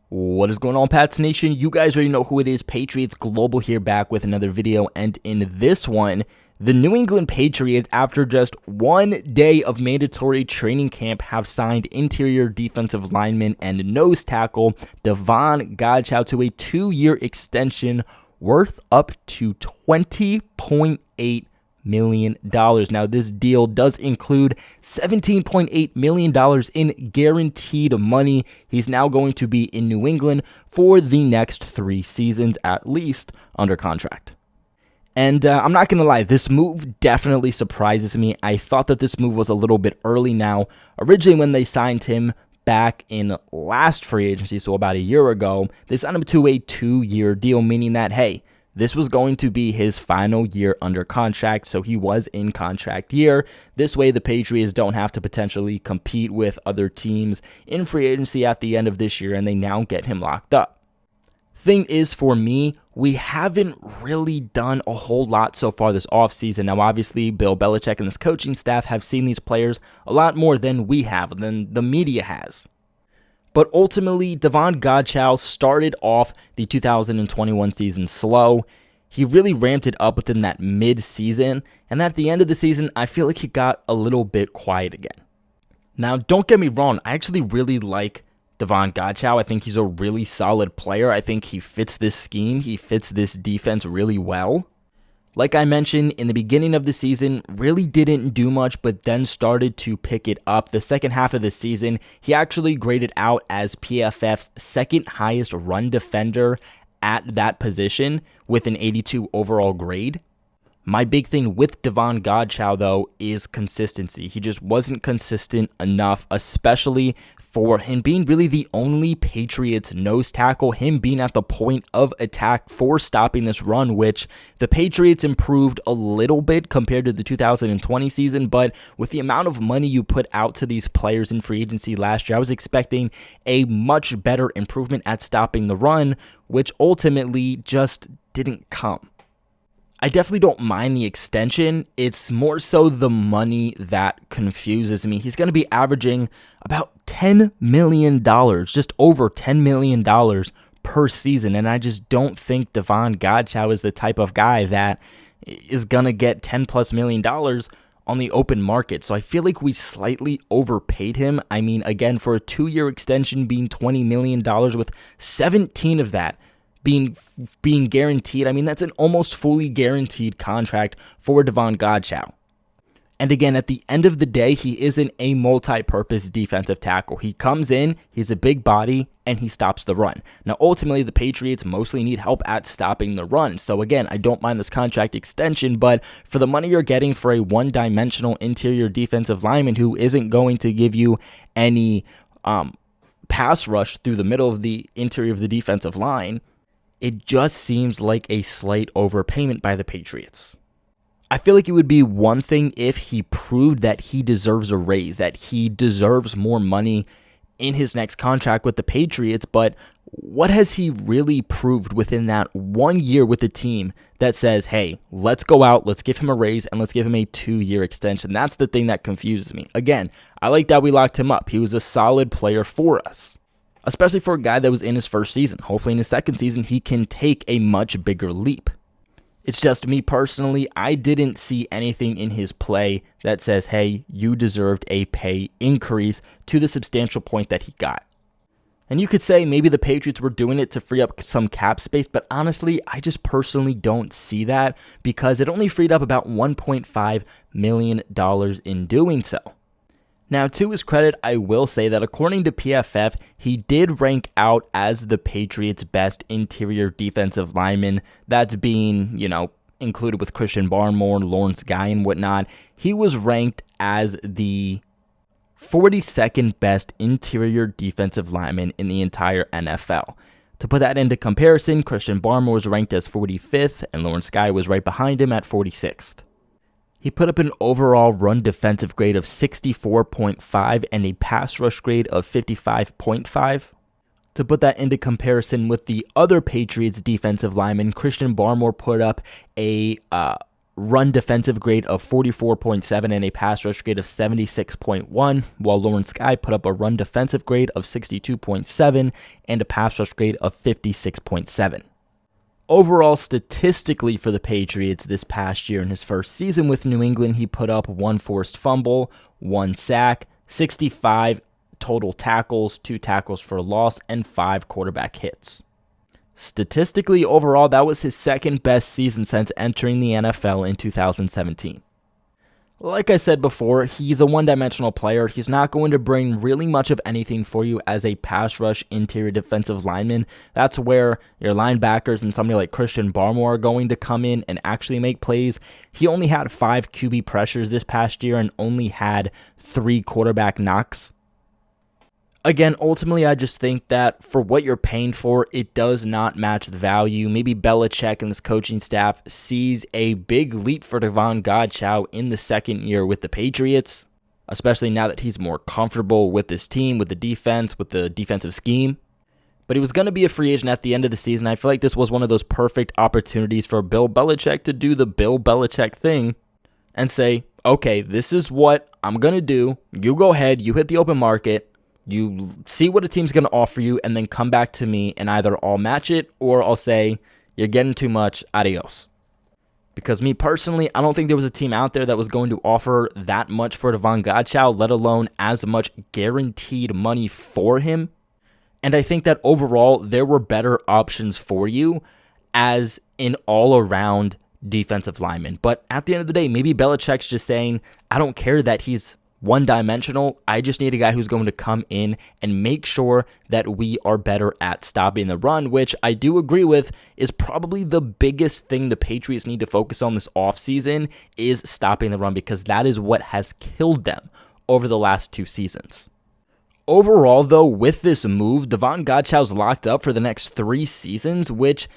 What is going on, Pats Nation? You guys already know who it is. Patriots Global here, back with another video. And in this one, the New England Patriots, after just 1 day of mandatory training camp, have signed interior defensive lineman and nose tackle Davon Godchaux to a 2-year extension worth up to $20.8 million. Now, this deal does include $17.8 million in guaranteed money. He's now going to be in New England for the next 3 seasons, at least, under contract. And I'm not going to lie, this move definitely surprises me. I thought that this move was a little bit early now. Originally, when they signed him back in last free agency, so about a year ago, they signed him to a 2-year deal, meaning that, hey, this was going to be his final year under contract, so he was in contract year. This way, the Patriots don't have to potentially compete with other teams in free agency at the end of this year, and they now get him locked up. Thing is, for me, we haven't really done a whole lot so far this offseason. Now, obviously, Bill Belichick and his coaching staff have seen these players a lot more than we have, than the media has. But ultimately, Davon Godchaux started off the 2021 season slow. He really ramped it up within that mid-season, and at the end of the season, I feel like he got a little bit quiet again. Now, don't get me wrong, I actually really like Davon Godchaux. I think he's a really solid player. I think he fits this scheme. He fits this defense really well. Like I mentioned, in the beginning of the season, really didn't do much, but then started to pick it up. The second half of the season, he actually graded out as PFF's second highest run defender at that position with an 82 overall grade. My big thing with Davon Godchaux, though, is consistency. He just wasn't consistent enough, especially for him being really the only Patriots nose tackle, him being at the point of attack for stopping this run, which the Patriots improved a little bit compared to the 2020 season, but with the amount of money you put out to these players in free agency last year, I was expecting a much better improvement at stopping the run, which ultimately just didn't come. I definitely don't mind the extension. It's more so the money that confuses me. He's going to be averaging about $10 million, just over $10 million per season. And I just don't think Davon Godchaux is the type of guy that is going to get $10+ million on the open market. So I feel like we slightly overpaid him. I mean, again, for a 2-year extension being $20 million with 17 of that being guaranteed. I mean, that's an almost fully guaranteed contract for Davon Godchaux. And again, at the end of the day, he isn't a multi-purpose defensive tackle. He comes in, he's a big body, and he stops the run. Now, ultimately, the Patriots mostly need help at stopping the run. So again, I don't mind this contract extension, but for the money you're getting for a one-dimensional interior defensive lineman who isn't going to give you any pass rush through the middle of the interior of the defensive line, it just seems like a slight overpayment by the Patriots. I feel like it would be one thing if he proved that he deserves a raise, that he deserves more money in his next contract with the Patriots, but what has he really proved within that 1 year with the team that says, hey, let's go out, let's give him a raise, and let's give him a 2-year extension? That's the thing that confuses me. Again, I like that we locked him up. He was a solid player for us, especially for a guy that was in his first season. Hopefully in his second season, he can take a much bigger leap. It's just me personally, I didn't see anything in his play that says, hey, you deserved a pay increase to the substantial point that he got. And you could say maybe the Patriots were doing it to free up some cap space, but honestly, I just personally don't see that because it only freed up about $1.5 million in doing so. Now, to his credit, I will say that according to PFF, he did rank out as the Patriots' best interior defensive lineman. That's being, included with Christian Barmore, Lawrence Guy, and whatnot. He was ranked as the 42nd best interior defensive lineman in the entire NFL. To put that into comparison, Christian Barmore was ranked as 45th, and Lawrence Guy was right behind him at 46th. He put up an overall run defensive grade of 64.5 and a pass rush grade of 55.5. To put that into comparison with the other Patriots defensive lineman, Christian Barmore put up a run defensive grade of 44.7 and a pass rush grade of 76.1, while Lawrence Guy put up a run defensive grade of 62.7 and a pass rush grade of 56.7. Overall, statistically for the Patriots this past year in his first season with New England, he put up 1 forced fumble, 1 sack, 65 total tackles, 2 tackles for loss, and 5 quarterback hits. Statistically, overall, that was his second best season since entering the NFL in 2017. Like I said before, he's a one-dimensional player. He's not going to bring really much of anything for you as a pass rush interior defensive lineman. That's where your linebackers and somebody like Christian Barmore are going to come in and actually make plays. He only had 5 QB pressures this past year and only had 3 quarterback knocks. Again, ultimately, I just think that for what you're paying for, it does not match the value. Maybe Belichick and his coaching staff sees a big leap for Davon Godchaux in the second year with the Patriots, especially now that he's more comfortable with this team, with the defense, with the defensive scheme. But he was going to be a free agent at the end of the season. I feel like this was one of those perfect opportunities for Bill Belichick to do the Bill Belichick thing and say, okay, this is what I'm going to do. You go ahead, you hit the open market. You see what a team's going to offer you, and then come back to me, and either I'll match it or I'll say, you're getting too much, adios. Because me personally, I don't think there was a team out there that was going to offer that much for Davon Godchaux, let alone as much guaranteed money for him. And I think that overall, there were better options for you as an all-around defensive lineman. But at the end of the day, maybe Belichick's just saying, I don't care that he's one-dimensional. I just need a guy who's going to come in and make sure that we are better at stopping the run, which I do agree with is probably the biggest thing the Patriots need to focus on this offseason is stopping the run, because that is what has killed them over the last 2 seasons. Overall, though, with this move, Davon Godchaux's locked up for the next 3 seasons, which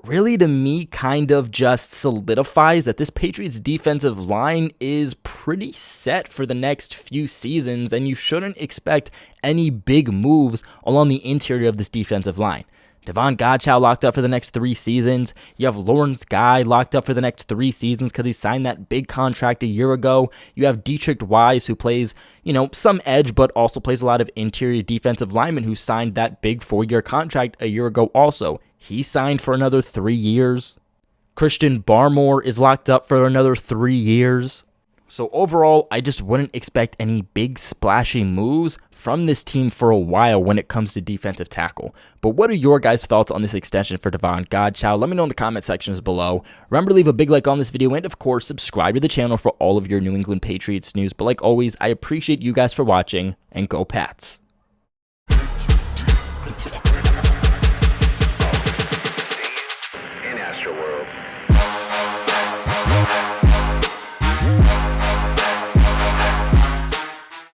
really, to me, kind of just solidifies that this Patriots defensive line is pretty set for the next few seasons, and you shouldn't expect any big moves along the interior of this defensive line. Davon Godchaux locked up for the next 3 seasons. You have Lawrence Guy locked up for the next 3 seasons because he signed that big contract a year ago. You have Dietrich Wise, who plays, some edge, but also plays a lot of interior defensive linemen, who signed that big 4-year contract a year ago also. He signed for another 3 years. Christian Barmore is locked up for another 3 years. So overall, I just wouldn't expect any big splashy moves from this team for a while when it comes to defensive tackle. But what are your guys' thoughts on this extension for Davon Godchaux? Let me know in the comment sections below. Remember to leave a big like on this video, and of course, subscribe to the channel for all of your New England Patriots news. But like always, I appreciate you guys for watching, and go Pats.